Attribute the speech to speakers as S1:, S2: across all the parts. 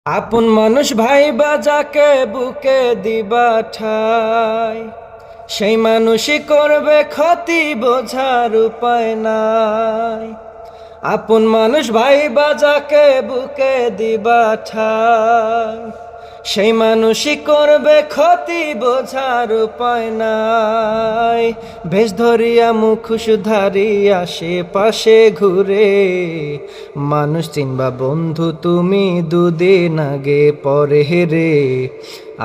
S1: আপন মানুষ ভাইবা যাকে বুকে দিবা ঠাই, সেই মানুষই করবে ক্ষতি বোঝার উপায় নাই। আপন মানুষ ভাইবা যাকে বুকে দিবা ঠাই, সেই মানুষই করবে ক্ষতি বোঝার উপায় নাই। বেশ ধরিয়া মুখোশ ধারিয়া আশেপাশে ঘুরে, মানুষ চিনবা বন্ধু তুমি দুদিন আগে পরে রে।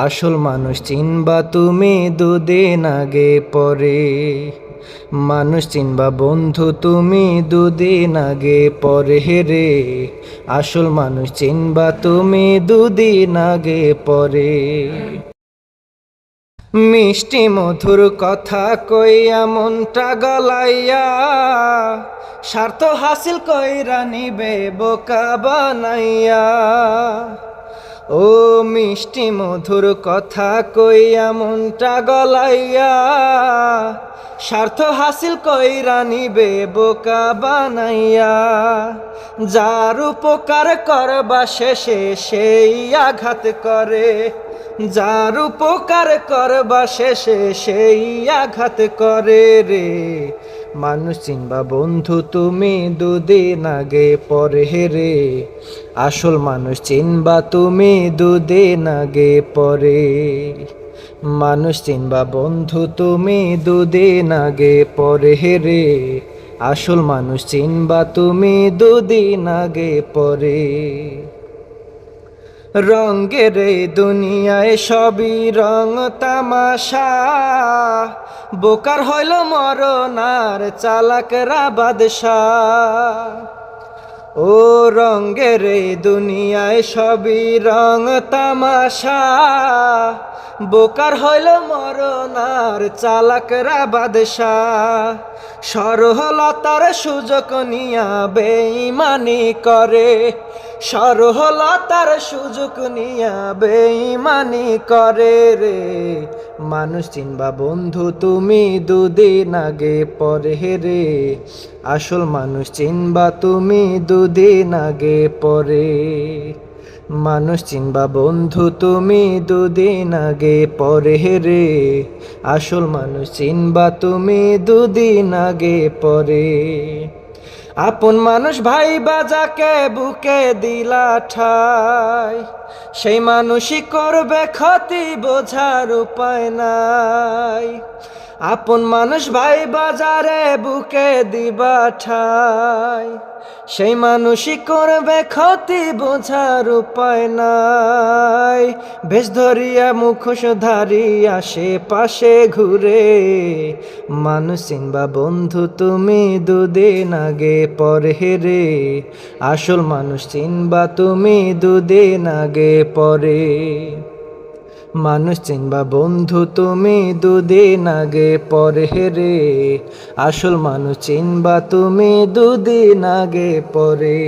S1: আসল মানুষ চিনবা তুমি দুদিন আগে পরে। মানুষ চিনবা বন্ধু তুমি দুদিন আগে পরে রে। আসল মানুষ চিনবা তুমি দুদিন আগে পরে। মিষ্টি মধুর কথা কইয়া মনটা গলাইয়া, স্বার্থ হাসিল কইরা নিবে বোকা বানাইয়া। ও মিষ্টি মধুর কথা কইয়া মনটা গলাইয়া, স্বার্থ হাসিল কইরা নিবে বোকা বানাইয়া। যার উপকার করবা শেষে সেই আঘাত করে, যার উপকার করবা শেষে সেই আঘাত করে রে। মানুষ চিনবা বন্ধু তুমি দুদিন আগে পরে রে। আসল মানুষ চিনবা তুমি দুদিন আগে পরে। মানুষ চিনবা বন্ধু তুমি দুদিন আগে পরে রে। আসল মানুষ চিনবা তুমি দুদিন আগে পরে। রঙের এই দুনিয়ায় সবই রং তামাশা, বোকার হইল মরণ আর চালাকরা বাদশাহ। ও রঙের এই দুনিয়ায় সবই রং তামাশা, বোকার হইল মরণ আর চালাকরা বাদশাহ। সরলতার সুযোগ নিয়া বেঈমানি করে, সরলতার সুযোগ নিয়া বেঈমানি করে রে। মানুষ চিনবা বন্ধু তুমি দুদিন আগে পরে রে। আসল মানুষ চিনবা তুমি দুদিন আগে পরে। মানুষ চিনবা বন্ধু তুমি দুদিন আগে পরে রে। আসল মানুষ চিনবা তুমি দুদিন আগে পরে। আপন মানুষ ভাইবা যাকে বুকে দিলা ঠাই, সেই মানুষই করবে ক্ষতি বোঝার উপায় নাই। আপন মানুষ ভাইবা যারে বুকে দিবা ঠাই, সেই মানুষই করবে ক্ষতি বোঝার উপায় নাই। বেশ ধরিয়া মুখোশ ধারিয়া আশেপাশে ঘুরে, মানুষ চিনবা বন্ধু তুমি দুদিন আগে পরে রে। আসল মানুষ চিনবা তুমি দুদিন আগে পরে। মানুষ চিনবা বন্ধু তুমি দুদিন আগে পরে রে। আসল মানুষ চিনবা তুমি দুদিন আগে পরে।